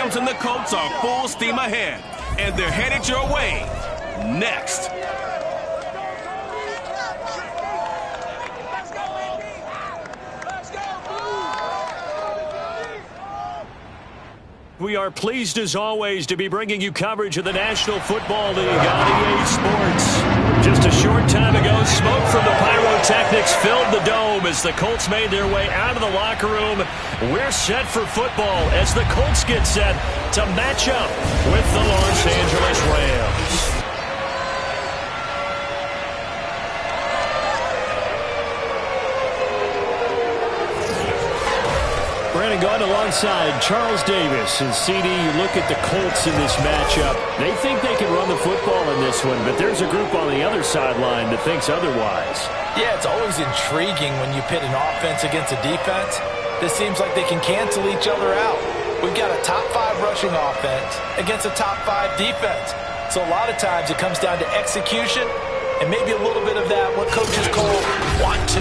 Rams and the Colts are full steam ahead, and they're headed your way next. We are pleased as always to be bringing you coverage of the National Football League on EA Sports. Just a short time ago, smoke from the pyrotechnics filled the dome as the Colts made their way out of the locker room. We're set for football as the Colts get set to match up with the Los Angeles Rams. Brandon Gaudin alongside Charles Davis. And CD, you look at the Colts in this matchup. They think they can run the football in this one, but there's a group on the other sideline that thinks otherwise. Yeah, it's always intriguing when you pit an offense against a defense. This seems like they can cancel each other out. We've got a top 5 rushing offense against a top 5 defense. So a lot of times it comes down to execution and maybe a little bit of that, what coaches call want to.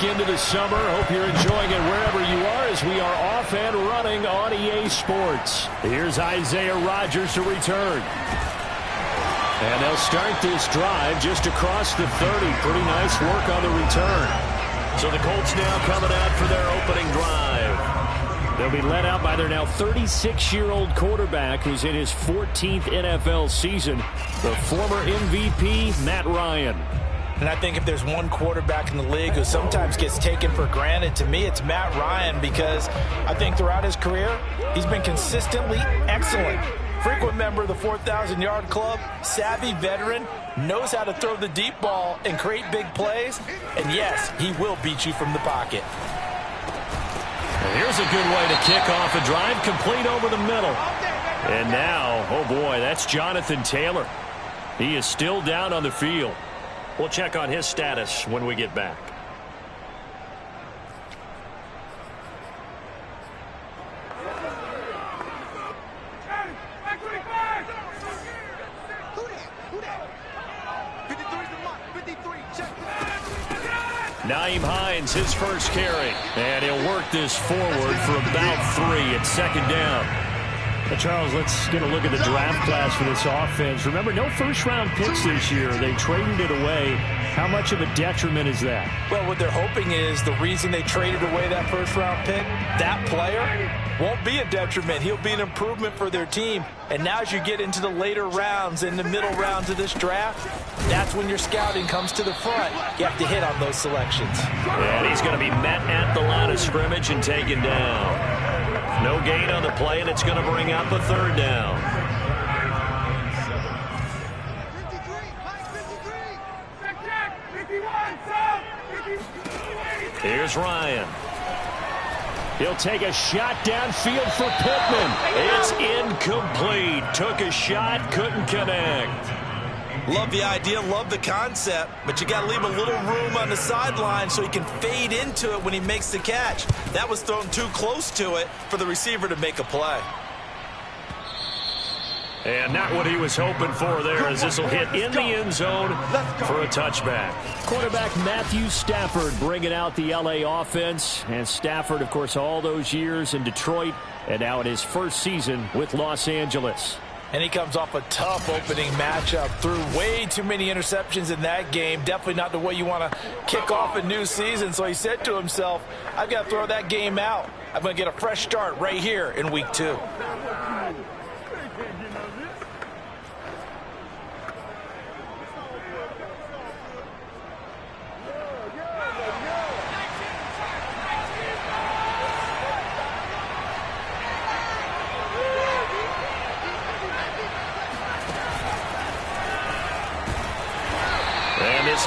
Into the summer. Hope you're enjoying it wherever you are as we are off and running on EA Sports. Here's Isaiah Rodgers to return. And they'll start this drive just across the 30. Pretty nice work on the return. So the Colts now coming out for their opening drive. They'll be led out by their now 36-year-old quarterback who's in his 14th NFL season, the former MVP, Matt Ryan. And I think if there's one quarterback in the league who sometimes gets taken for granted, to me it's Matt Ryan, because I think throughout his career, he's been consistently excellent. Frequent member of the 4,000-yard club, savvy veteran, knows how to throw the deep ball and create big plays. And yes, he will beat you from the pocket. Here's a good way to kick off a drive, complete over the middle. And now, oh boy, that's Jonathan Taylor. He is still down on the field. We'll check on his status when we get back. Nyheim Hines, his first carry. And he'll work this forward for about 3 at second down. Charles, let's get a look at the draft class for this offense. Remember, no first-round picks this year. They traded it away. How much of a detriment is that? Well, what they're hoping is the reason they traded away that first-round pick, that player won't be a detriment. He'll be an improvement for their team. And now as you get into the later rounds, in the middle rounds of this draft, that's when your scouting comes to the front. You have to hit on those selections. And he's going to be met at the line of scrimmage and taken down. No gain on the play, and it's going to bring up a third down. Here's Ryan. He'll take a shot downfield for Pittman. It's incomplete. Took a shot, couldn't connect. Love the idea, love the concept, but you got to leave a little room on the sideline so he can fade into it when he makes the catch. That was thrown too close to it for the receiver to make a play. And not what he was hoping for there, as this will hit in the end zone for a touchback. Quarterback Matthew Stafford bringing out the L.A. offense. And Stafford, of course, all those years in Detroit, and now in his first season with Los Angeles. And he comes off a tough opening matchup. Threw way too many interceptions in that game. Definitely not the way you want to kick off a new season. So he said to himself, I've got to throw that game out. I'm going to get a fresh start right here in week 2.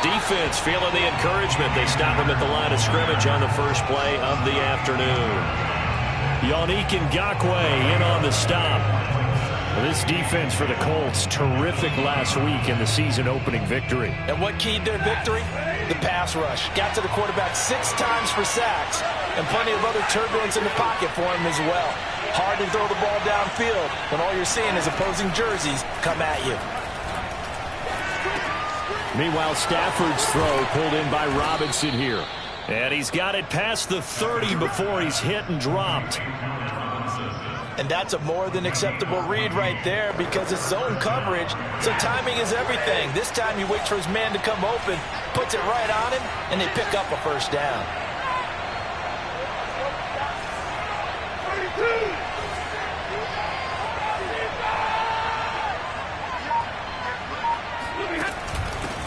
Defense feeling the encouragement. They stop him at the line of scrimmage on the first play of the afternoon. Yannick Ngakoue in on the stop. Well, this defense for the Colts, terrific last week in the season-opening victory. And what keyed their victory? The pass rush. Got to the quarterback 6 times for sacks, and plenty of other turbulence in the pocket for him as well. Hard to throw the ball downfield when all you're seeing is opposing jerseys come at you. Meanwhile, Stafford's throw pulled in by Robinson here. And he's got it past the 30 before he's hit and dropped. And that's a more than acceptable read right there because it's zone coverage, so timing is everything. This time he waits for his man to come open, puts it right on him, and they pick up a first down.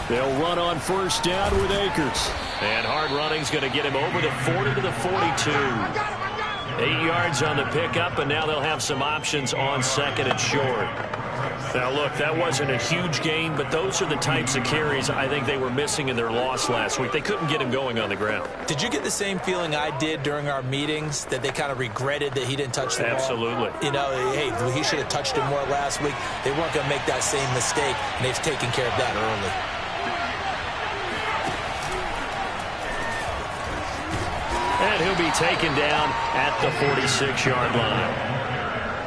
They'll run on first down with Akers. And hard running's going to get him over the 40 to the 42. 8 yards on the pickup, and now they'll have some options on second and short. Now, look, that wasn't a huge gain, but those are the types of carries I think they were missing in their loss last week. They couldn't get him going on the ground. Did you get the same feeling I did during our meetings, that they kind of regretted that he didn't touch the ball? Absolutely. You know, hey, he should have touched it more last week. They weren't going to make that same mistake, and they've taken care of that early. And he'll be taken down at the 46-yard line.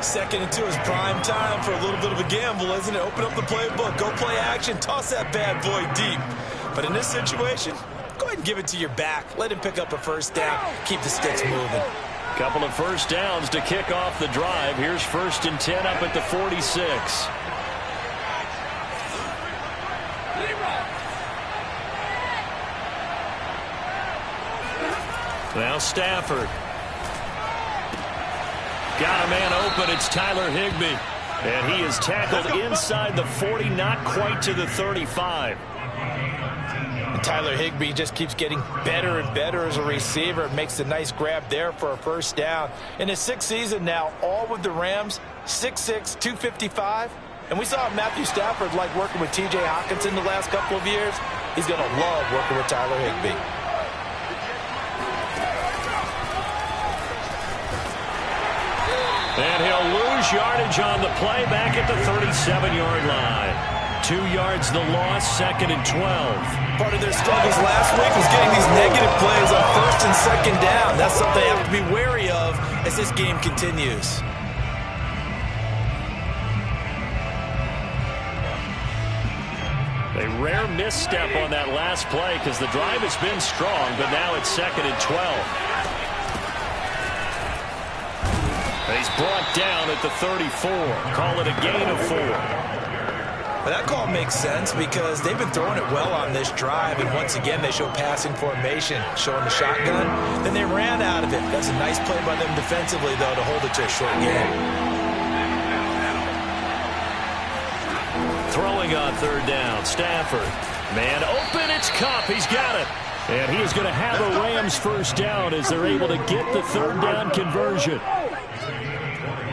2nd and 2 is prime time for a little bit of a gamble, isn't it? Open up the playbook, go play action, toss that bad boy deep. But in this situation, go ahead and give it to your back. Let him pick up a first down. Keep the sticks moving. Couple of first downs to kick off the drive. Here's 1st and 10 up at the 46. Now Stafford. Got a man open. It's Tyler Higbee. And he is tackled inside the 40, not quite to the 35. And Tyler Higbee just keeps getting better and better as a receiver. Makes a nice grab there for a first down. In his 6th season now, all with the Rams, 6'6", 255. And we saw Matthew Stafford like working with T.J. Hockenson the last couple of years. He's going to love working with Tyler Higbee. And he'll lose yardage on the play back at the 37-yard line. 2 yards the loss, 2nd and 12. Part of their struggles last week was getting these negative plays on 1st and 2nd down. That's something they have to be wary of as this game continues. A rare misstep on that last play because the drive has been strong, but now it's 2nd and 12. He's brought down at the 34. Call it a gain of 4. Well, that call makes sense because they've been throwing it well on this drive, and once again they show passing formation, showing the shotgun. Then they ran out of it. That's a nice play by them defensively, though, to hold it to a short game. Throwing on 3rd down, Stafford. Man open, it's Kupp. He's got it. And he is going to have a Rams first down as they're able to get the 3rd down conversion.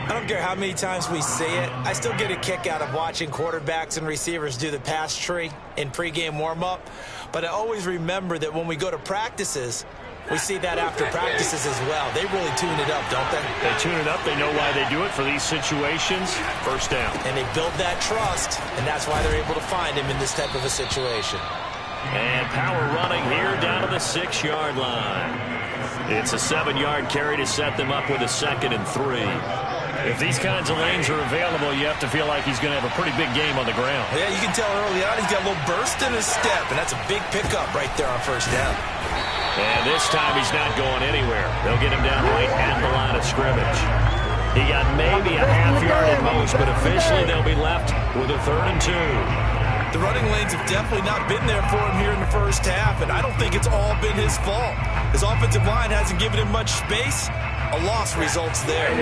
I don't care how many times we say it, I still get a kick out of watching quarterbacks and receivers do the pass tree in pregame warm-up. But I always remember that when we go to practices, we see that after practices as well. They really tune it up, don't they? They tune it up. They know why they do it for these situations. First down. And they build that trust, and that's why they're able to find him in this type of a situation. And power running here down to the 6-yard line. It's a 7-yard carry to set them up with a 2nd and 3. If these kinds of lanes are available, you have to feel like he's going to have a pretty big game on the ground. Yeah, you can tell early on he's got a little burst in his step, and that's a big pickup right there on first down. And this time he's not going anywhere. They'll get him down right at the line of scrimmage. He got maybe a half yard at most, but officially they'll be left with a 3rd and 2. The running lanes have definitely not been there for him here in the first half, and I don't think it's all been his fault. His offensive line hasn't given him much space. A loss results there.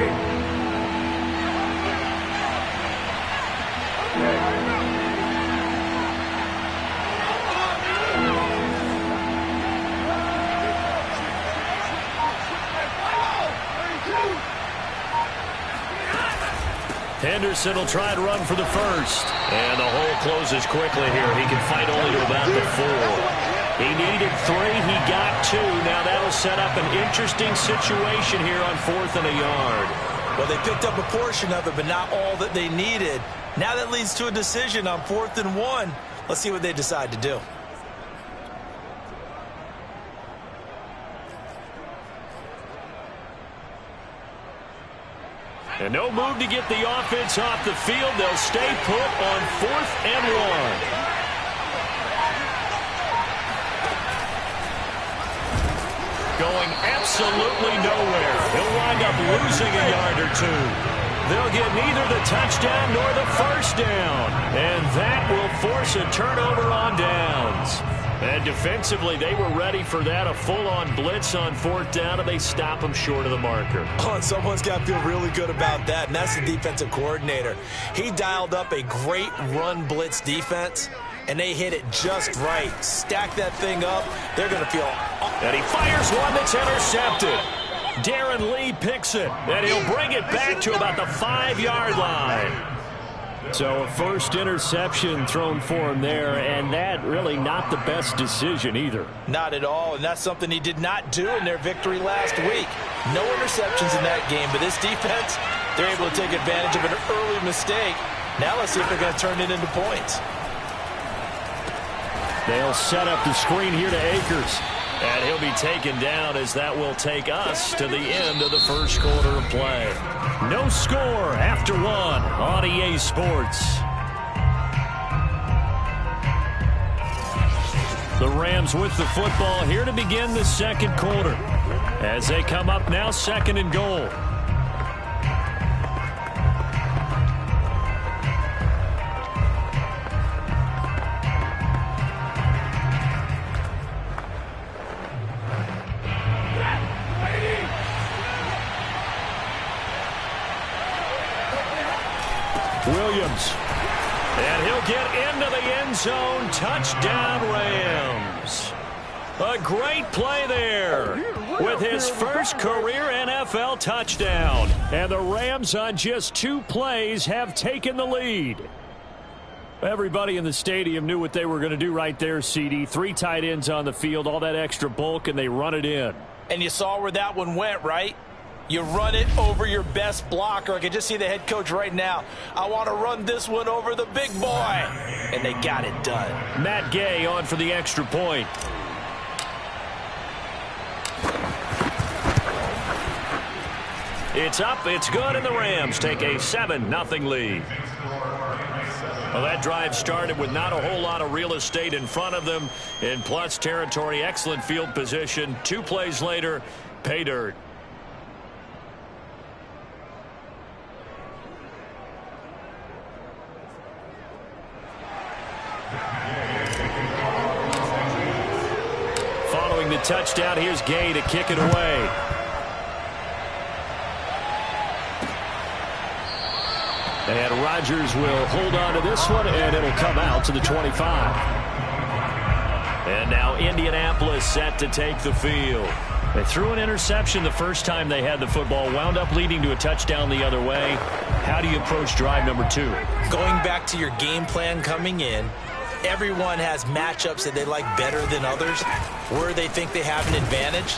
Henderson will try to run for the first. And the hole closes quickly here. He can fight only to about the 4. He needed 3. He got 2. Now that'll set up an interesting situation here on 4th and a yard. Well, they picked up a portion of it, but not all that they needed. Now that leads to a decision on 4th and 1. Let's see what they decide to do. And no move to get the offense off the field. They'll stay put on 4th and 1. Going absolutely nowhere. He'll wind up losing a yard or two. They'll get neither the touchdown nor the first down. And that will force a turnover on downs. And defensively, they were ready for that, a full-on blitz on 4th down, and they stop them short of the marker. Oh, someone's got to feel really good about that, and that's the defensive coordinator. He dialed up a great run blitz defense, and they hit it just right. Stack that thing up. They're going to feel... And he fires one that's intercepted. Darren Lee picks it, and he'll bring it back to about the 5-yard line. So a first interception thrown for him there, and that really not the best decision either. Not at all, and that's something he did not do in their victory last week. No interceptions in that game, but this defense, they're able to take advantage of an early mistake. Now let's see if they're going to turn it into points. They'll set up the screen here to Akers. And he'll be taken down as that will take us to the end of the first quarter of play. No score after 1 on EA Sports. The Rams with the football here to begin the second quarter. As they come up now, 2nd and goal. Williams. And he'll get into the end zone. Touchdown, Rams. A great play there with his first career NFL touchdown. And the Rams on just 2 plays have taken the lead. Everybody in the stadium knew what they were going to do right there, CD. 3 tight ends on the field, all that extra bulk, and they run it in. And you saw where that one went, right? You run it over your best blocker. I can just see the head coach right now. I want to run this one over the big boy. And they got it done. Matt Gay on for the extra point. It's up, it's good, and the Rams take a 7-0 lead. Well, that drive started with not a whole lot of real estate in front of them. In plus territory, excellent field position. 2 plays later, pay dirt. Following the touchdown, here's Gay to kick it away. And Rodgers will hold on to this one, and it'll come out to the 25. And now Indianapolis set to take the field. They threw an interception the first time they had the football, wound up leading to a touchdown the other way. How do you approach drive number 2? Going back to your game plan coming in, everyone has matchups that they like better than others, where they think they have an advantage.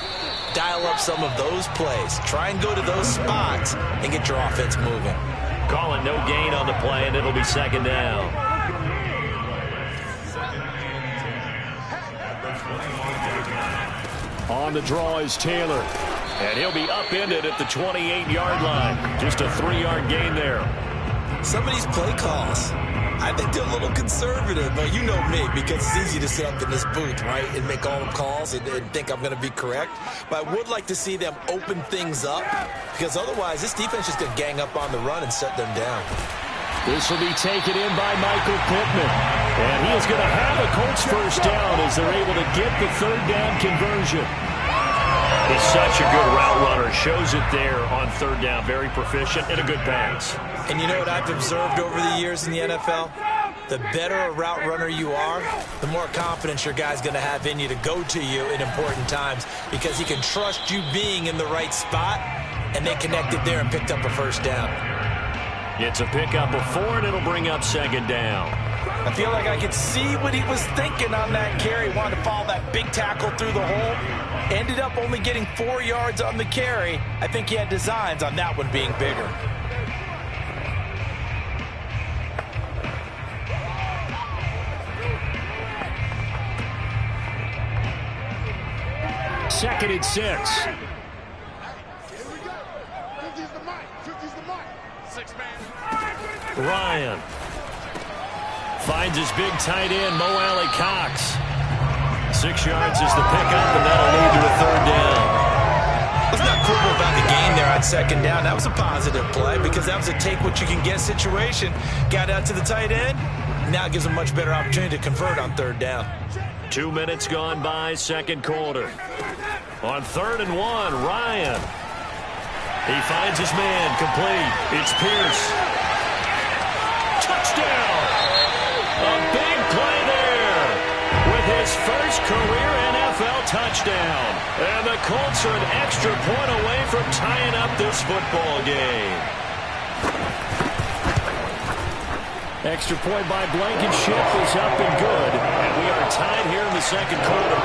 Dial up some of those plays. Try and go to those spots and get your offense moving. Calling no gain on the play, and it'll be 2nd down. On the draw is Taylor. And he'll be upended at the 28-yard line. Just a 3-yard gain there. Some of these play calls, I think they're a little conservative, but you know me, because it's easy to sit up in this booth, right, and make all the calls and think I'm going to be correct. But I would like to see them open things up, because otherwise this defense is going to gang up on the run and set them down. This will be taken in by Michael Pittman. And he is going to have a Colts first down as they're able to get the 3rd down conversion. He's such a good route runner. Shows it there on 3rd down. Very proficient and a good pass. And you know what I've observed over the years in the NFL? The better a route runner you are, the more confidence your guy's going to have in you to go to you in important times, because he can trust you being in the right spot, and they connected there and picked up a first down. It's a pickup of 4, and it'll bring up 2nd down. I feel like I could see what he was thinking on that carry. Wanted to follow that big tackle through the hole. Ended up only getting 4 yards on the carry. I think he had designs on that one being bigger. Second and 6. Ryan finds his big tight end, Mo Alley Cox. 6 yards is the pickup, and that'll lead to a third down. Let's not quibble about the gain there on second down. That was a positive play because that was a take-what-you-can-get situation. Got out to the tight end. Now it gives him a much better opportunity to convert on third down. 2 minutes gone by, second quarter. On 3rd and 1, Ryan. He finds his man, complete. It's Pierce. Touchdown! A big play there with his first career NFL touchdown. And the Colts are an extra point away from tying up this football game. Extra point by Blankenship is up and good. And we are tied here in the second quarter.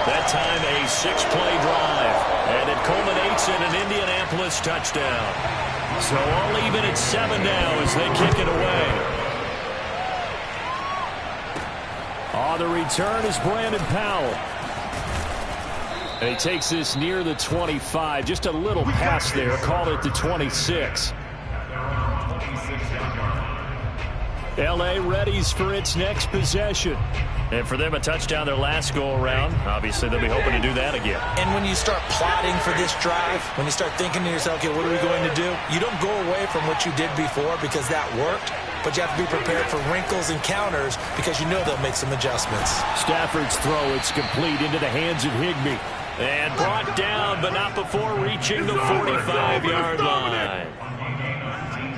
That time a 6-play drive. And it culminates in an Indianapolis touchdown. So all even at 7 now as they kick it away. On the return is Brandon Powell. And he takes this near the 25. Just a little pass there. Call it the 26. L.A. readies for its next possession. And for them, a touchdown their last go-around. Obviously, they'll be hoping to do that again. And when you start plotting for this drive, when you start thinking to yourself, okay, what are we going to do? You don't go away from what you did before because that worked, but you have to be prepared for wrinkles and counters because you know they'll make some adjustments. Stafford's throw, it's complete into the hands of Higbee. And brought down, but not before reaching the 45-yard line.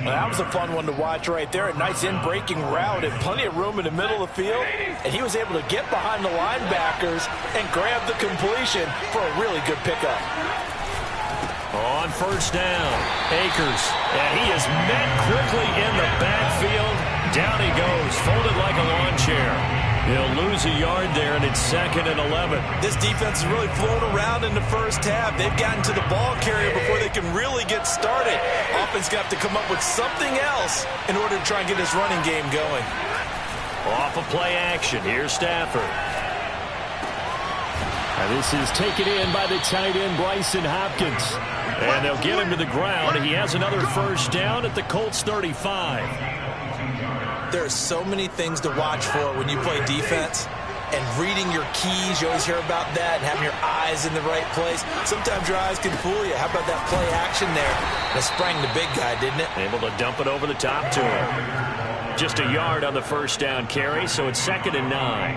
Well, that was a fun one to watch right there. A nice in-breaking route and plenty of room in the middle of the field. And he was able to get behind the linebackers and grab the completion for a really good pickup. On first down, Akers. And he is met quickly in the backfield. Down he goes, folded like a lawn chair. He'll lose a yard there, and it's 2nd and 11. This defense has really flown around in the first half. They've gotten to the ball carrier before they can really get started. Offense got to come up with something else in order to try and get this running game going. Off of play action, here's Stafford. And this is taken in by the tight end, Bryson Hopkins. And they'll get him to the ground. He has another first down at the Colts 35. There are so many things to watch for when you play defense. And reading your keys, you always hear about that, and having your eyes in the right place. Sometimes your eyes can fool you. How about that play action there? That sprang the big guy, didn't it? Able to dump it over the top to him. Just a yard on the first down carry, so it's 2nd and 9.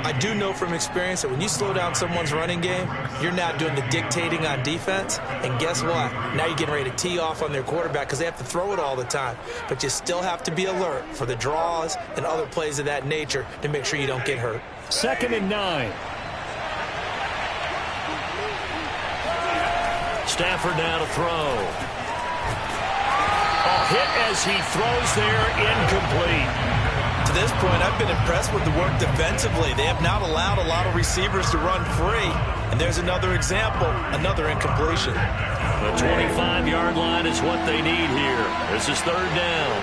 I do know from experience that when you slow down someone's running game, you're not doing the dictating on defense. And guess what? Now you're getting ready to tee off on their quarterback because they have to throw it all the time. But you still have to be alert for the draws and other plays of that nature to make sure you don't get hurt. 2nd and 9. Stafford now to throw. A hit as he throws there, incomplete. To this point, I've been impressed with the work defensively. They have not allowed a lot of receivers to run free. And there's another example, another incompletion. The 25-yard line is what they need here. This is 3rd down.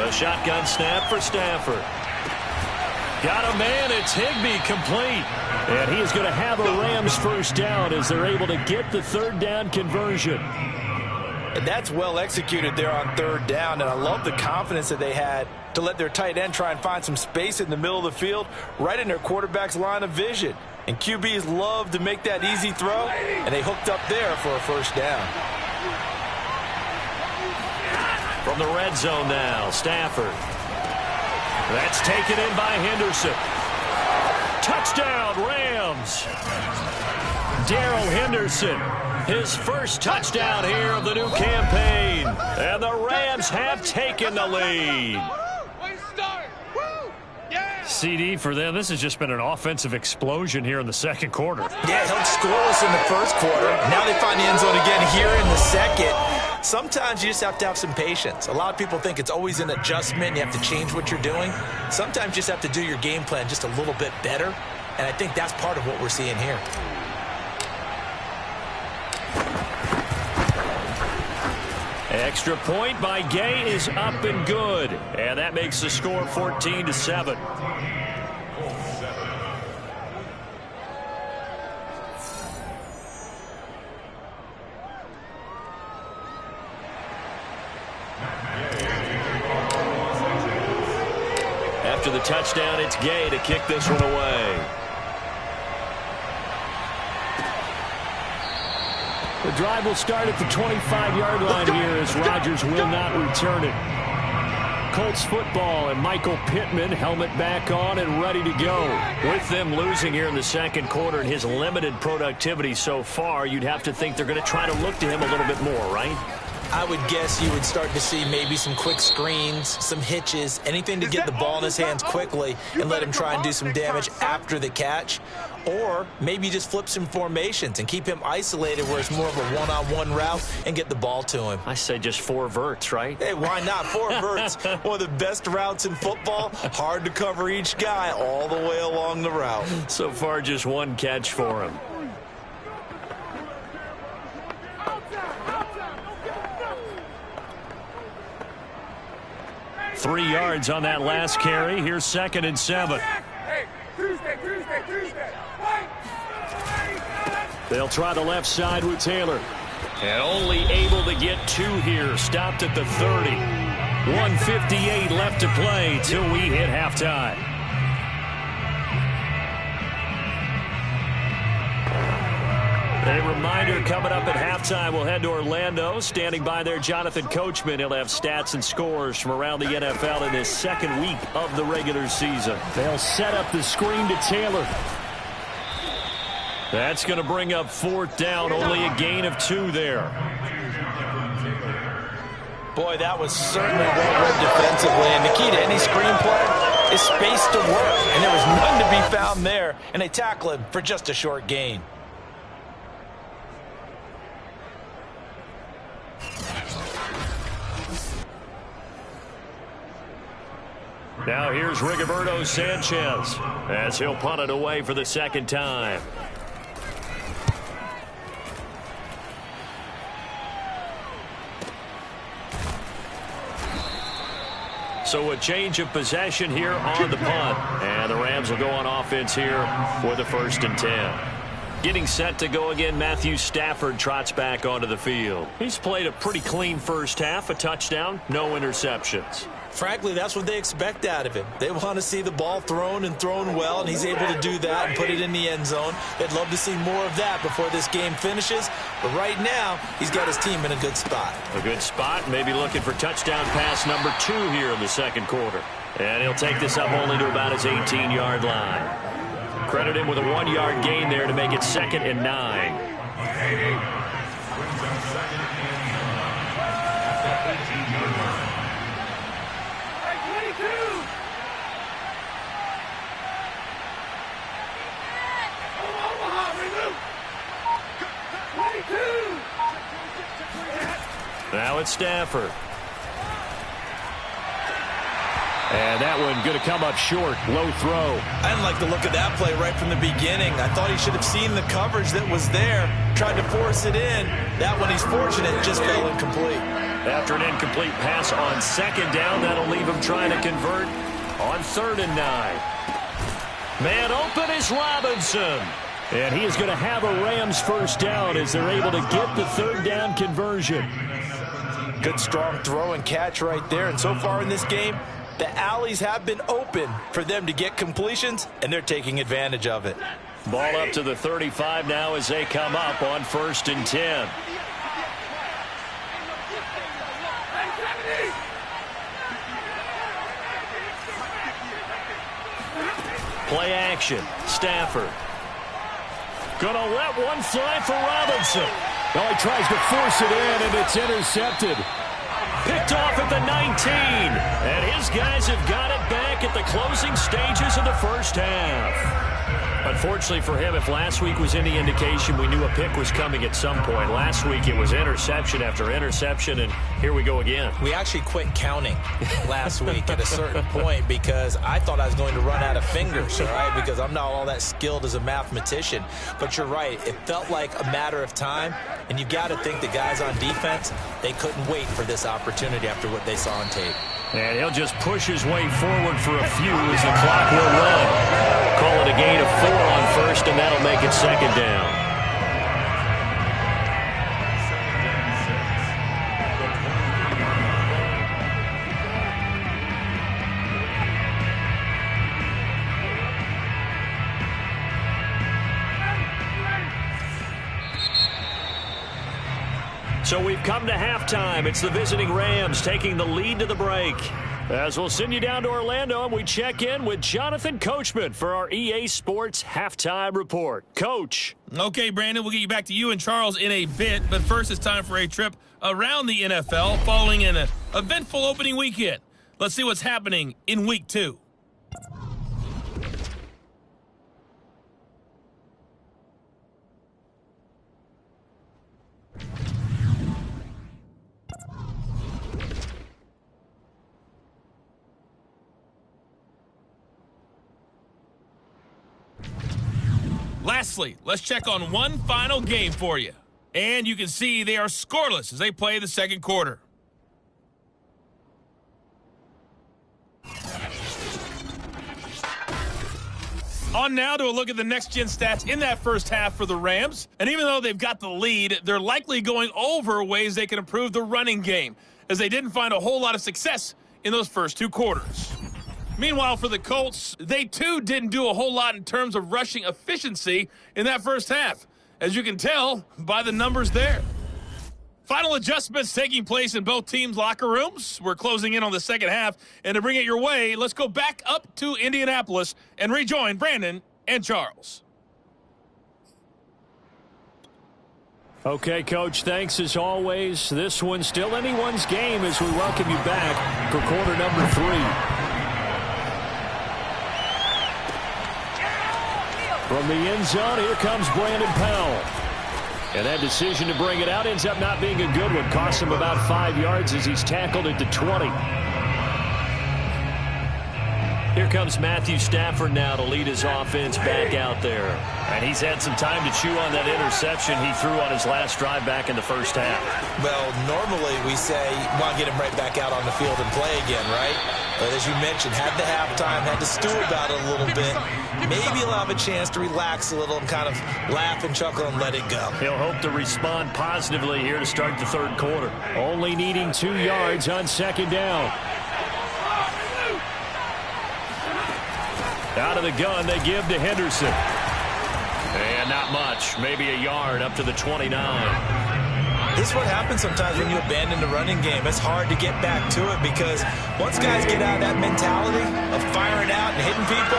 A shotgun snap for Stafford. Got a man, it's Higbee, complete. And he is going to have a Rams first down as they're able to get the 3rd down conversion. And that's well executed there on 3rd down. And I love the confidence that they had to let their tight end try and find some space in the middle of the field, right in their quarterback's line of vision. And QBs love to make that easy throw, and they hooked up there for a first down. From the red zone now, Stafford. That's taken in by Henderson. Touchdown, Rams. Darrell Henderson, his first touchdown here of the new campaign. And the Rams have taken the lead. CD, for them, this has just been an offensive explosion here in the second quarter. Yeah, held scoreless in the first quarter. Now they find the end zone again here in the second. Sometimes you just have to have some patience. A lot of people think it's always an adjustment. You have to change what you're doing. Sometimes you just have to do your game plan just a little bit better. And I think that's part of what we're seeing here. Extra point by Gay is up and good. And that makes the score 14-7. After the touchdown, it's Gay to kick this one away. The drive will start at the 25-yard line here as Rodgers will not return it. Colts football and Michael Pittman, helmet back on and ready to go. With them losing here in the second quarter and his limited productivity so far, you'd have to think they're going to try to look to him a little bit more, right? I would guess you would start to see maybe some quick screens, some hitches, anything to get the ball in his hands quickly and let him try and do some damage after the catch. Or maybe just flip some formations and keep him isolated where it's more of a one-on-one route and get the ball to him. I say just 4 verts, right? Hey, why not? 4 verts, one of the best routes in football. Hard to cover each guy all the way along the route. So far, just 1 catch for him. Three yards on that last carry. Here's 2nd and 7. They'll try the left side with Taylor. And only able to get 2 here. Stopped at the 30. 1:58 left to play till we hit halftime. A reminder, coming up at halftime, we'll head to Orlando. Standing by there, Jonathan Coachman. He'll have stats and scores from around the NFL in this second week of the regular season. They'll set up the screen to Taylor. That's going to bring up 4th down. Only a gain of 2 there. Boy, that was certainly well read defensively. And the key to any screen play is space to work. And there was none to be found there. And they tackle him for just a short gain. Now here's Rigoberto Sanchez as he'll punt it away for the second time. So a change of possession here on the punt. And the Rams will go on offense here for the 1st and 10. Getting set to go again, Matthew Stafford trots back onto the field. He's played a pretty clean first half, a touchdown, no interceptions. Frankly, that's what they expect out of him. They want to see the ball thrown and thrown well, and he's able to do that and put it in the end zone. They'd love to see more of that before this game finishes. But right now, he's got his team in a good spot. A good spot, maybe looking for touchdown pass number 2 here in the second quarter. And he'll take this up only to about his 18-yard line. Credit him with a 1-yard gain there to make it 2nd and 9. Now it's Stafford. And that one going to come up short. Low throw. I didn't like the look of that play right from the beginning. I thought he should have seen the coverage that was there. Tried to force it in. That one, he's fortunate, just fell incomplete. After an incomplete pass on 2nd down, that'll leave him trying to convert on 3rd and 9. Man open is Robinson. And he is going to have a Rams first down as they're able to get the 3rd down conversion. Good strong throw and catch right there. And so far in this game, the alleys have been open for them to get completions, and they're taking advantage of it. Ball up to the 35 now as they come up on 1st and 10. Play action. Stafford. Gonna let one fly for Robinson. Well, he tries to force it in, and it's intercepted. Picked off at the 19. And his guys have got it back at the closing stages of the first half. Unfortunately for him, if last week was any indication, we knew a pick was coming at some point. Last week it was interception after interception, and here we go again. We actually quit counting last week at a certain point because I thought I was going to run out of fingers, all right, because I'm not all that skilled as a mathematician. But you're right. It felt like a matter of time, and you've got to think the guys on defense, they couldn't wait for this opportunity after what they saw on tape. And he'll just push his way forward for a few as the clock will run. Call it a gain of 4 on first, and that'll make it second down. So we've come to halftime. It's the visiting Rams taking the lead to the break. As we'll send you down to Orlando, and we check in with Jonathan Coachman for our EA Sports Halftime Report. Coach. Okay, Brandon, we'll get you back to you and Charles in a bit. But first, it's time for a trip around the NFL following an eventful opening weekend. Let's see what's happening in Week 2. Lastly, let's check on one final game for you. And you can see they are scoreless as they play the second quarter. On now to a look at the next-gen stats in that first half for the Rams. And even though they've got the lead, they're likely going over ways they can improve the running game, as they didn't find a whole lot of success in those first two quarters. Meanwhile, for the Colts, they too didn't do a whole lot in terms of rushing efficiency in that first half, as you can tell by the numbers there. Final adjustments taking place in both teams' locker rooms. We're closing in on the second half, and to bring it your way, let's go back up to Indianapolis and rejoin Brandon and Charles. Okay, Coach, thanks as always. This one's still anyone's game as we welcome you back for quarter number 3. From the end zone, here comes Brandon Powell. And that decision to bring it out ends up not being a good one. Costs him about 5 yards as he's tackled at the 20. Here comes Matthew Stafford now to lead his offense back out there. And he's had some time to chew on that interception he threw on his last drive back in the first half. Well, normally we say, well, get him right back out on the field and play again, right? But as you mentioned, had the halftime, had to stew about it a little bit. Maybe he'll have a chance to relax a little and kind of laugh and chuckle and let it go. He'll hope to respond positively here to start the third quarter. Only needing 2 yards on second down. Out of the gun, they give to Henderson. And not much, maybe a yard up to the 29. This is what happens sometimes when you abandon the running game. It's hard to get back to it because once guys get out of that mentality of firing out and hitting people,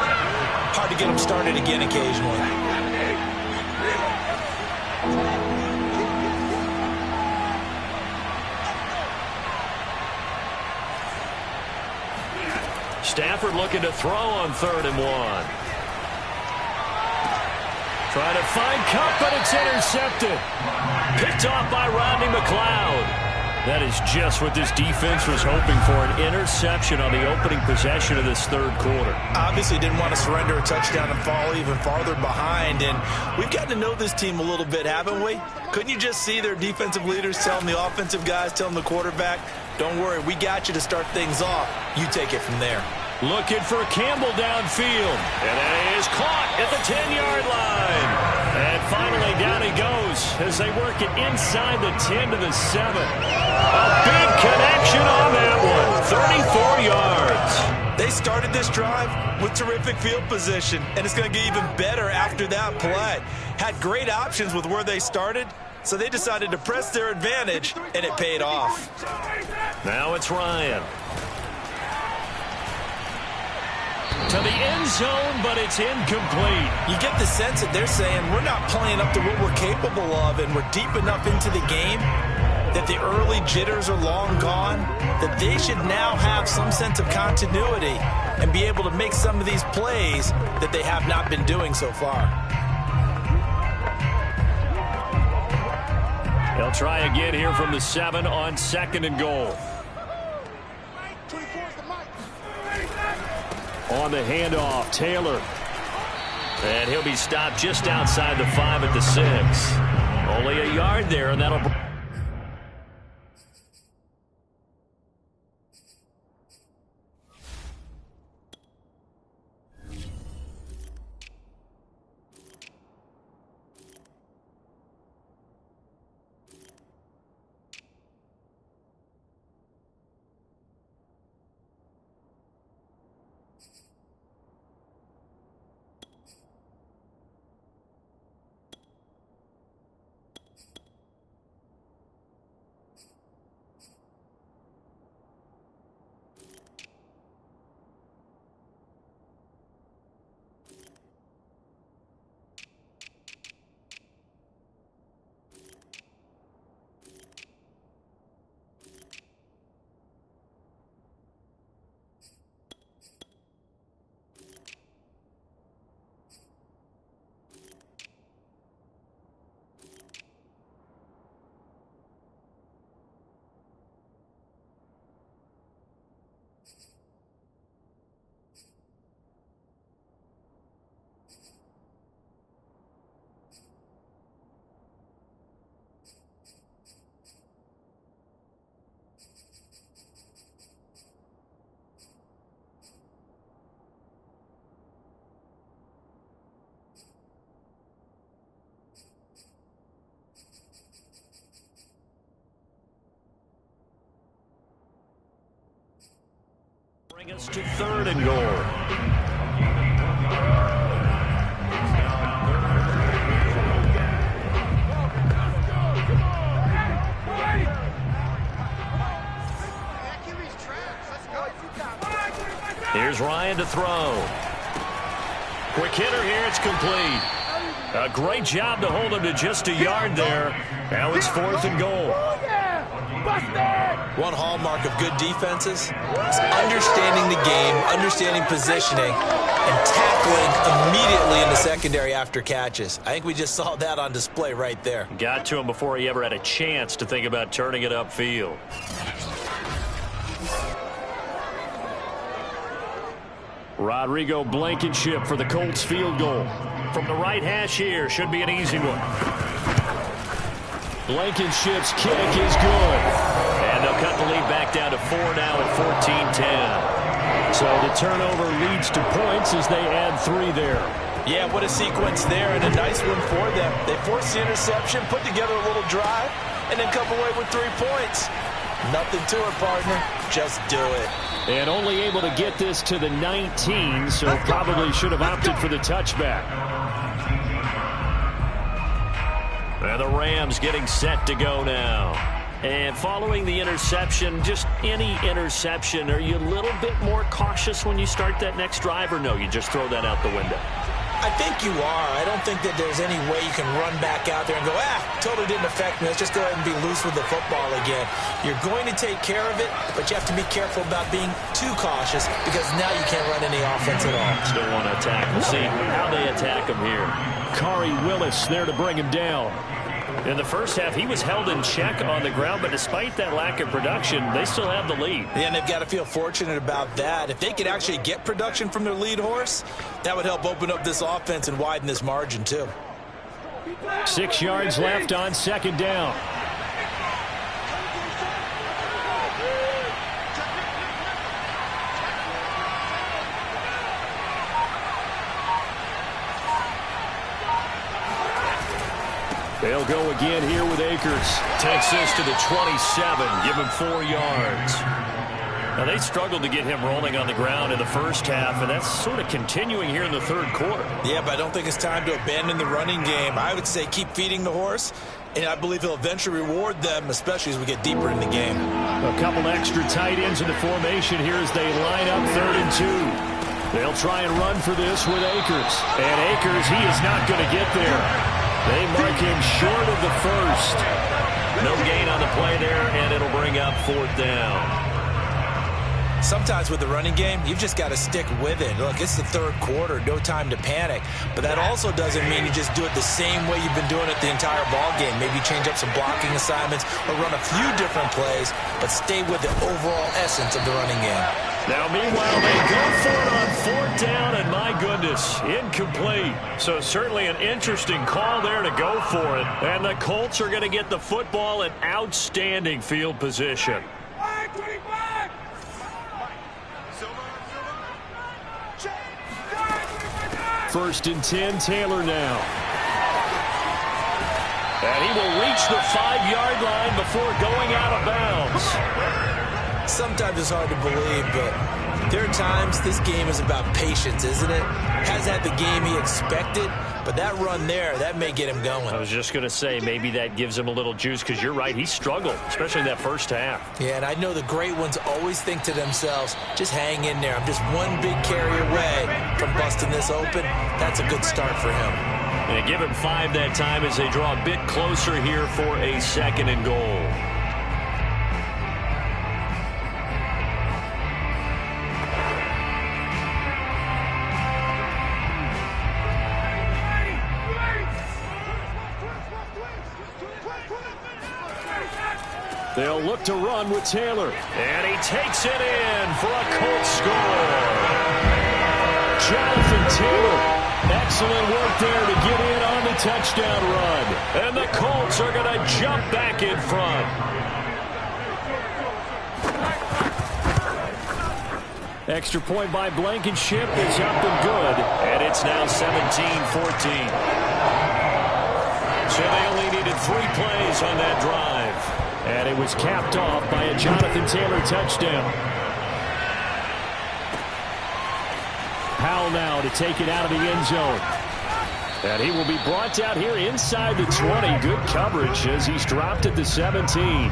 hard to get them started again occasionally. Stafford looking to throw on 3rd and 1. Trying to find Cup, but it's intercepted. Picked off by Rodney McLeod. That is just what this defense was hoping for, an interception on the opening possession of this third quarter. Obviously didn't want to surrender a touchdown and fall even farther behind, and we've gotten to know this team a little bit, haven't we? Couldn't you just see their defensive leaders telling the offensive guys, telling the quarterback, don't worry, we got you to start things off. You take it from there. Looking for Campbell downfield. And that is caught at the 10-yard line. And finally down he goes as they work it inside the 10 to the 7. A big connection on that one. 34 yards. They started this drive with terrific field position, and it's going to get even better after that play. Had great options with where they started, so they decided to press their advantage, and it paid off. Now it's Ryan. To the end zone, but it's incomplete. You get the sense that they're saying we're not playing up to what we're capable of, and we're deep enough into the game that that the early jitters are long gone, that they should now have some sense of continuity and be able to make some of these plays that they have not been doing so far. They'll try again here from the 7 on 2nd and goal. On the handoff, Taylor. And he'll be stopped just outside the 5 at the 6. Only a yard there, and that'll... Bring us to 3rd and goal. Here's Ryan to throw. Quick hitter here, it's complete. A great job to hold him to just a yard there. Now it's 4th and goal. One hallmark of good defenses is understanding the game, understanding positioning, and tackling immediately in the secondary after catches. I think we just saw that on display right there. Got to him before he ever had a chance to think about turning it upfield. Rodrigo Blankenship for the Colts field goal. From the right hash here, should be an easy one. Blankenship's kick is good. And they'll cut the lead back down to 4 now at 14-10. So the turnover leads to points as they add 3 there. Yeah, what a sequence there, and a nice one for them. They forced the interception, put together a little drive, and then come away with 3 points. Nothing to it, partner. Just do it. And only able to get this to the 19, so probably should have opted for the touchback. And the Rams getting set to go now. And following the interception, just any interception, are you a little bit more cautious when you start that next drive, or no, you just throw that out the window? I think you are. I don't think that there's any way you can run back out there and go, totally didn't affect me. Let's just go ahead and be loose with the football again. You're going to take care of it, but you have to be careful about being too cautious because now you can't run any offense at all. Still want to attack. We'll see how they attack him here. Khari Willis there to bring him down. In the first half, he was held in check on the ground, but despite that lack of production, they still have the lead. Yeah, and they've got to feel fortunate about that. If they could actually get production from their lead horse, that would help open up this offense and widen this margin, too. 6 yards left on 2nd down. They'll go again here with Akers. Takes this to the 27. Give him 4 yards. Now, they struggled to get him rolling on the ground in the first half, and that's sort of continuing here in the 3rd quarter. Yeah, but I don't think it's time to abandon the running game. I would say keep feeding the horse, and I believe he'll eventually reward them, especially as we get deeper in the game. A couple extra tight ends in the formation here as they line up 3rd and 2. They'll try and run for this with Akers. And Akers, he is not going to get there. They mark him short of the first. No gain on the play there, and it'll bring up 4th down. Sometimes with the running game, you've just got to stick with it. Look, it's the 3rd quarter, no time to panic. But that also doesn't mean you just do it the same way you've been doing it the entire ball game. Maybe change up some blocking assignments or run a few different plays, but stay with the overall essence of the running game. Now, meanwhile, they go for it on 4th down, and my goodness, incomplete. So certainly an interesting call there to go for it. And the Colts are going to get the football in outstanding field position. 1st and 10, Taylor now. And he will reach the 5-yard line before going out of bounds. Sometimes it's hard to believe, but there are times this game is about patience, isn't it? Hasn't had the game he expected, but that run there, that may get him going. I was just going to say, maybe that gives him a little juice, because you're right, he struggled, especially in that first half. Yeah, and I know the great ones always think to themselves, just hang in there. I'm just one big carry away from busting this open. That's a good start for him. And give him 5 that time as they draw a bit closer here for a 2nd and goal. They'll look to run with Taylor. And he takes it in for a Colts score. Jonathan Taylor. Excellent work there to get in on the touchdown run. And the Colts are going to jump back in front. Extra point by Blankenship is up and good. And it's now 17-14. So they only needed 3 plays on that drive. And it was capped off by a Jonathan Taylor touchdown. Powell now to take it out of the end zone. And he will be brought out here inside the 20. Good coverage as he's dropped at the 17.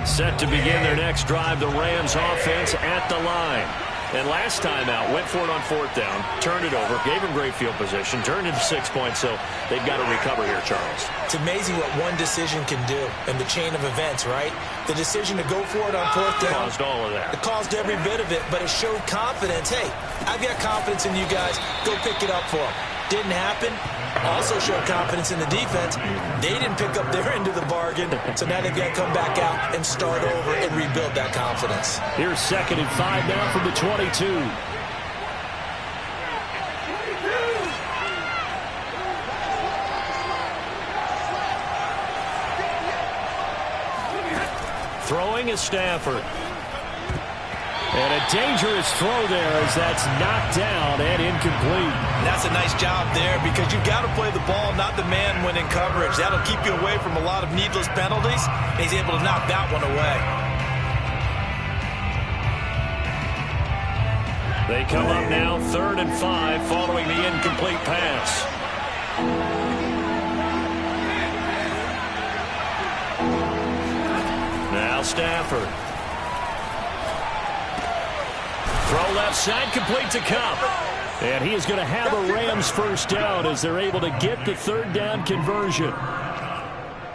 Set to begin their next drive, the Rams offense at the line. And last time out, went for it on 4th down, turned it over, gave him great field position, turned into 6 points, so they've got to recover here, Charles. It's amazing what one decision can do in the chain of events, right? The decision to go for it on 4th down. Caused all of that. It caused every bit of it, but it showed confidence. Hey, I've got confidence in you guys. Go pick it up for them. Didn't happen. Also showed confidence in the defense. They didn't pick up their end of the bargain, so now they've got to come back out and start over and rebuild that confidence. Here's 2nd and 5 now from the 22. Throwing is Stafford. And a dangerous throw there as that's knocked down and incomplete. And that's a nice job there because you've got to play the ball, not the man when in coverage. That'll keep you away from a lot of needless penalties, and he's able to knock that one away. They come up now 3rd and 5 following the incomplete pass. Now Stafford. Throw left side, complete to Cup. And he is going to have a Rams first down as they're able to get the 3rd down conversion.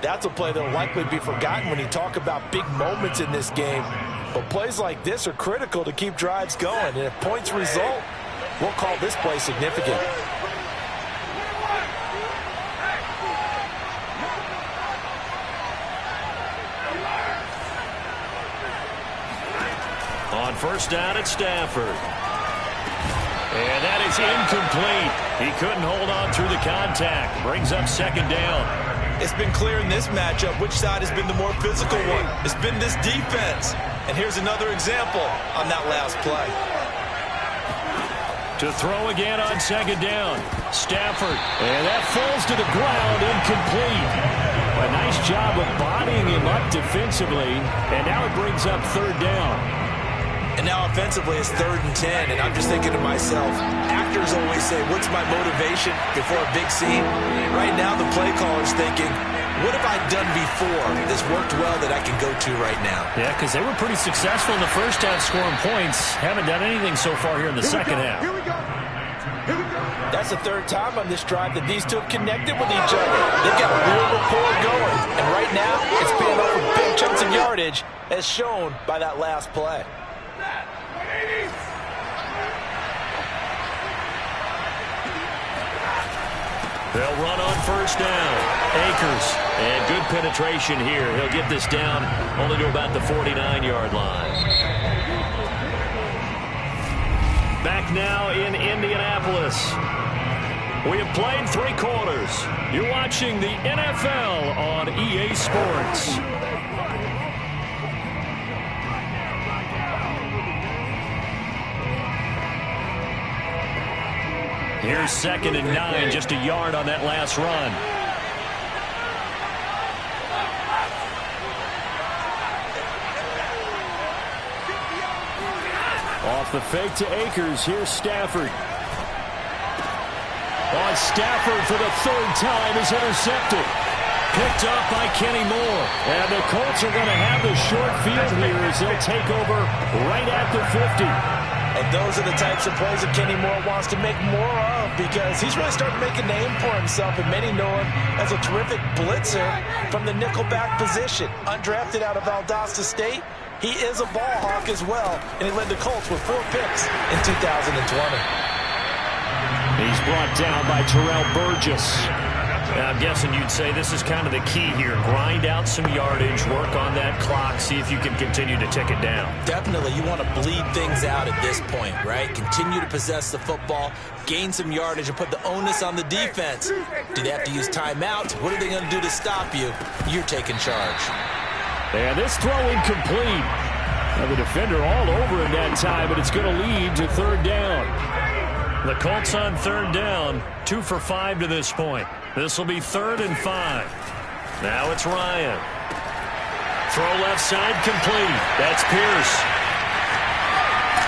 That's a play that will likely be forgotten when you talk about big moments in this game. But plays like this are critical to keep drives going. And if points result, we'll call this play significant. On 1st down, it's Stafford. And that is incomplete. He couldn't hold on through the contact. Brings up 2nd down. It's been clear in this matchup which side has been the more physical one. It's been this defense. And here's another example on that last play. To throw again on 2nd down. Stafford. And that falls to the ground, incomplete. A nice job of bodying him up defensively. And now it brings up 3rd down. And now offensively it's 3rd and 10, and I'm just thinking to myself, actors always say, what's my motivation before a big scene? Right now the play caller's thinking, what have I done before that's worked well that I can go to right now? Yeah, because they were pretty successful in the first half scoring points. Haven't done anything so far here in the second half. Here we go. Here we go. That's the third time on this drive that these two have connected with each other. They've got a real rapport going. And right now, it's paying off with big chunks of yardage, as shown by that last play. They'll run on first down. Akers, and good penetration here. He'll get this down only to about the 49-yard line. Back now in Indianapolis. We have played 3 quarters. You're watching the NFL on EA Sports. Here's 2nd and 9, just a yard on that last run. Off the fake to Akers. Here's Stafford. On Stafford for the 3rd time is intercepted. Picked up by Kenny Moore. And the Colts are going to have the short field here as they'll take over right at the 50. And those are the types of plays that Kenny Moore wants to make more of, because he's really starting to make a name for himself, and many know him as a terrific blitzer from the nickelback position. Undrafted out of Valdosta State, he is a ball hawk as well, and he led the Colts with 4 picks in 2020. He's brought down by Terrell Burgess. I'm guessing you'd say this is kind of the key here. Grind out some yardage, work on that clock, see if you can continue to tick it down. Definitely. You want to bleed things out at this point, right? Continue to possess the football, gain some yardage, and put the onus on the defense. Do they have to use timeouts? What are they going to do to stop you? You're taking charge. And this throw incomplete. Now the defender all over him that time, but it's going to lead to 3rd down. The Colts on 3rd down, 2 for 5 to this point. This will be 3rd and 5. Now it's Ryan. Throw left side complete. That's Pierce.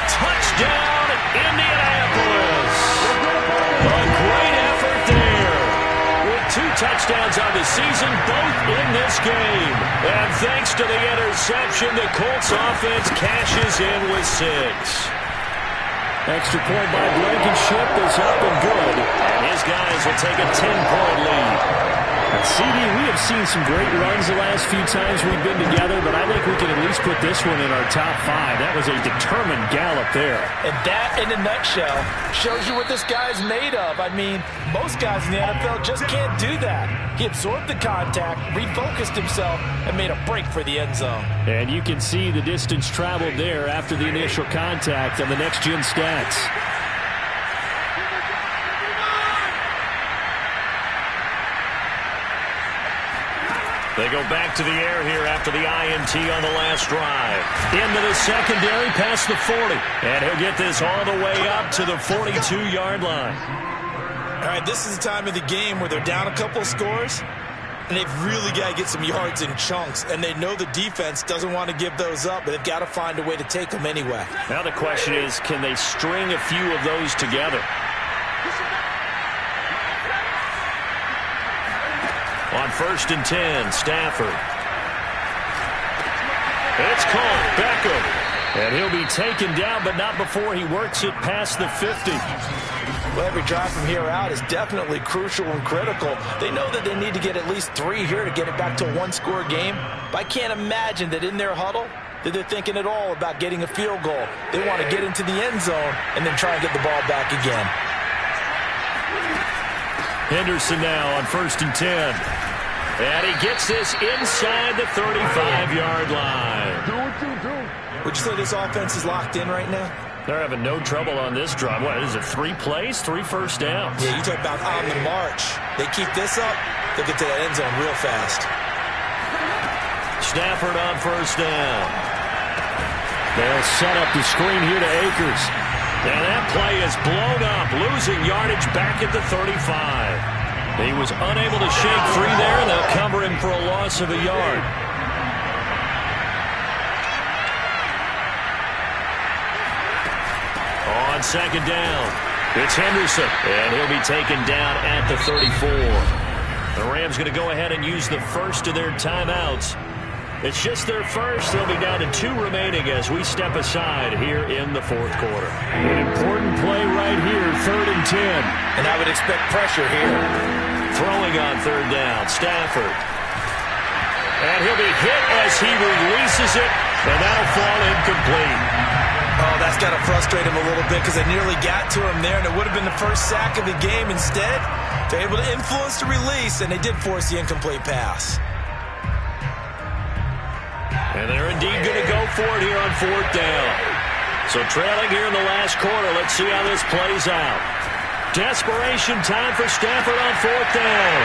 Touchdown, Indianapolis. A great effort there. With 2 touchdowns on the season, both in this game. And thanks to the interception, the Colts offense cashes in with 6. Extra point by Blankenship is up and good. And his guys will take a 10-point lead. And CD, we have seen some great runs the last few times we've been together, but I think we can at least put this one in our top 5. That was a determined gallop there. And that, in a nutshell, shows you what this guy's made of. I mean, most guys in the NFL just can't do that. He absorbed the contact, refocused himself, and made a break for the end zone. And you can see the distance traveled there after the initial contact on the next-gen stats. They go back to the air here after the INT on the last drive. Into the secondary past the 40. And he'll get this all the way up to the 42-yard line. All right, this is the time of the game where they're down a couple of scores, and they've really got to get some yards in chunks. And they know the defense doesn't want to give those up, but they've got to find a way to take them anyway. Now the question is, can they string a few of those together? On 1st and 10, Stafford. It's caught. Beckham. And he'll be taken down, but not before he works it past the 50. Well, every drive from here out is definitely crucial and critical. They know that they need to get at least 3 here to get it back to a 1-score game. But I can't imagine that in their huddle that they're thinking at all about getting a field goal. They want to get into the end zone and then try and get the ball back again. Henderson now on 1st and 10. And he gets this inside the 35-yard line. Would you say this offense is locked in right now? They're having no trouble on this drive. What is it, 3 plays, 3 first downs? Yeah, you talk about on the march. They keep this up, they'll get to that end zone real fast. Stafford on 1st down. They'll set up the screen here to Akers. And that play is blown up, losing yardage back at the 35. He was unable to shake free there, and they'll cover him for a loss of a yard. On 2nd down, it's Henderson, and he'll be taken down at the 34. The Rams going to go ahead and use the first of their timeouts. It's just their first. They'll be down to 2 remaining as we step aside here in the fourth quarter. An important play right here, 3rd and 10. And I would expect pressure here. Throwing on 3rd down, Stafford. And he'll be hit as he releases it, and that'll fall incomplete. Oh, that's got to frustrate him a little bit because they nearly got to him there, and it would have been the first sack of the game. Instead, they're able to influence the release, and they did force the incomplete pass. And they're indeed going to go for it here on 4th down. So trailing here in the last quarter, let's see how this plays out. Desperation time for Stafford on 4th down.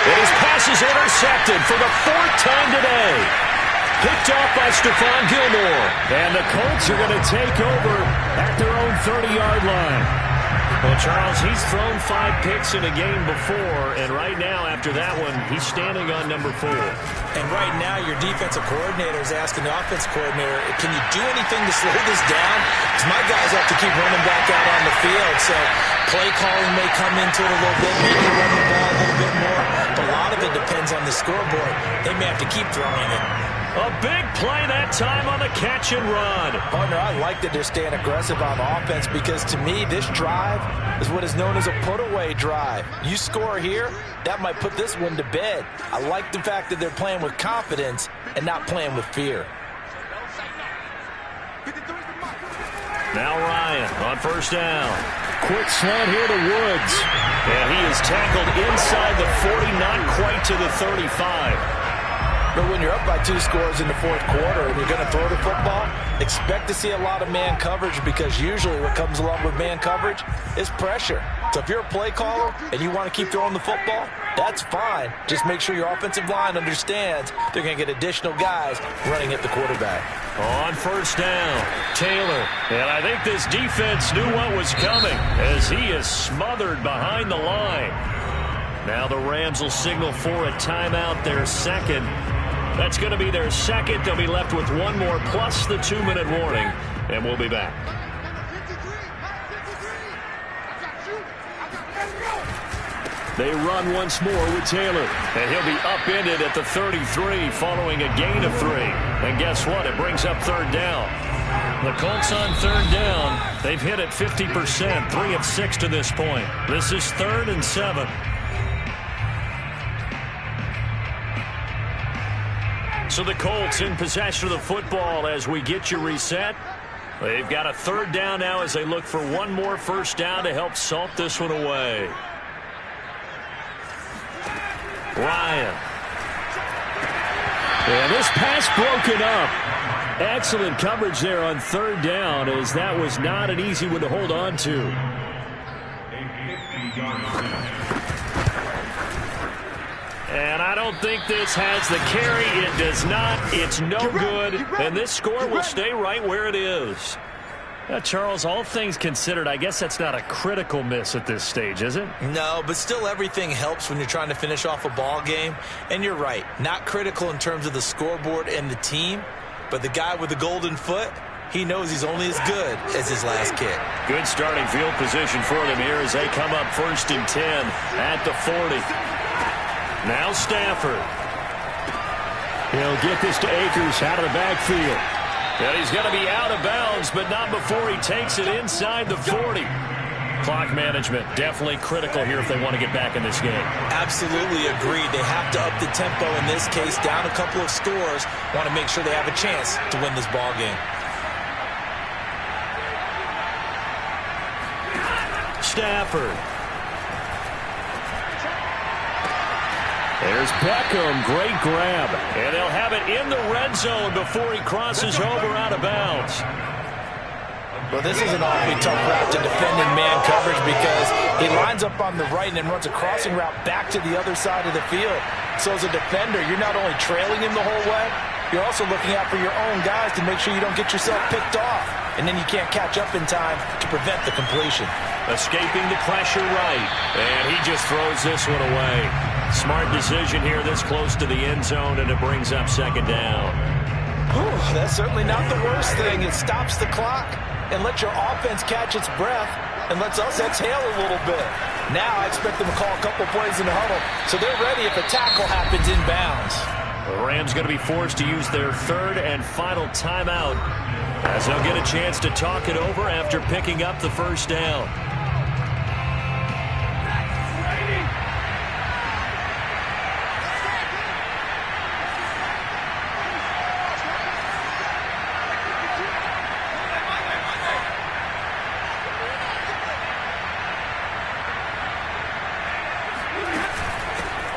And his pass is intercepted for the 4th time today. Picked off by Stephon Gilmore. And the Colts are going to take over at their own 30-yard line. Well, Charles, he's thrown 5 picks in a game before, and right now, after that one, he's standing on number 4. And right now, your defensive coordinator is asking the offensive coordinator, can you do anything to slow this down? Because my guys have to keep running back out on the field, so play calling may come into it a little bit, maybe run the ball a little bit more, but a lot of it depends on the scoreboard. They may have to keep throwing it. A big play that time on the catch and run. Partner, I like that they're staying aggressive on offense because to me, this drive is what is known as a put-away drive. You score here, that might put this one to bed. I like the fact that they're playing with confidence and not playing with fear. Now Ryan on 1st down. Quick slant here to Woods. And he is tackled inside the 40, not quite to the 35. But when you're up by 2 scores in the 4th quarter and you're going to throw the football, expect to see a lot of man coverage because usually what comes along with man coverage is pressure. So if you're a play caller and you want to keep throwing the football, that's fine. Just make sure your offensive line understands they're going to get additional guys running at the quarterback. On 1st down, Taylor. And I think this defense knew what was coming as he is smothered behind the line. Now the Rams will signal for a timeout, their second. That's going to be their second. They'll be left with 1 more plus the 2-minute warning, and we'll be back. They run once more with Taylor, and he'll be upended at the 33 following a gain of 3. And guess what? It brings up 3rd down. The Colts on 3rd down. They've hit it 50%, 3 of 6 to this point. This is 3rd and 7. So the Colts in possession of the football as we get you reset. They've got a 3rd down now as they look for 1 more 1st down to help salt this one away. Ryan. And this pass broken up. Excellent coverage there on 3rd down as that was not an easy one to hold on to. And I don't think this has the carry. It does not. It's no good. And this score will stay right where it is. Now, Charles, all things considered, I guess that's not a critical miss at this stage, is it? No, but still everything helps when you're trying to finish off a ball game. And you're right, not critical in terms of the scoreboard and the team, but the guy with the golden foot, he knows he's only as good as his last kick. Good starting field position for them here as they come up 1st and 10 at the 40. Now Stafford. He'll get this to Akers out of the backfield. And he's going to be out of bounds, but not before he takes it inside the 40. Clock management definitely critical here if they want to get back in this game. Absolutely agreed. They have to up the tempo in this case, down a couple of scores. Want to make sure they have a chance to win this ball game. Stafford. There's Beckham, great grab. And they'll have it in the red zone before he crosses over out of bounds. Well, this is an awfully tough route to defend in man coverage because he lines up on the right and then runs a crossing route back to the other side of the field. So as a defender, you're not only trailing him the whole way, you're also looking out for your own guys to make sure you don't get yourself picked off. And then you can't catch up in time to prevent the completion. Escaping the pressure right. And he just throws this one away. Smart decision here this close to the end zone, and it brings up 2nd down. Whew, that's certainly not the worst thing. It stops the clock and lets your offense catch its breath and lets us exhale a little bit. Now I expect them to call a couple plays in the huddle so they're ready if a tackle happens inbounds. The Rams going to be forced to use their third and final timeout as they'll get a chance to talk it over after picking up the first down.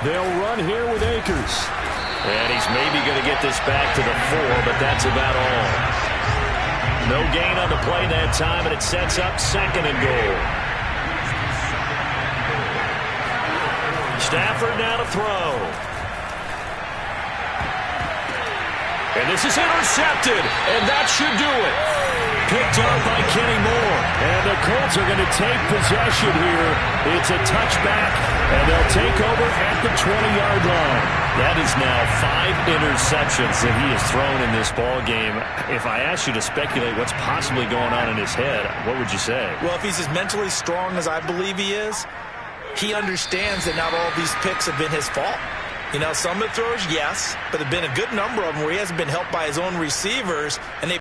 They'll run here with Akers. And he's maybe going to get this back to the 4, but that's about all. No gain on the play that time, and it sets up 2nd and goal. Stafford now to throw. And this is intercepted, and that should do it. Picked up by Kenny Moore. And the Colts are going to take possession here. It's a touchback, and they'll take over at the 20-yard line. That is now 5 interceptions that he has thrown in this ball game. If I asked you to speculate what's possibly going on in his head, what would you say? Well, if he's as mentally strong as I believe he is, he understands that not all these picks have been his fault. You know, some of the throws, yes, but there have been a good number of them where he hasn't been helped by his own receivers, and they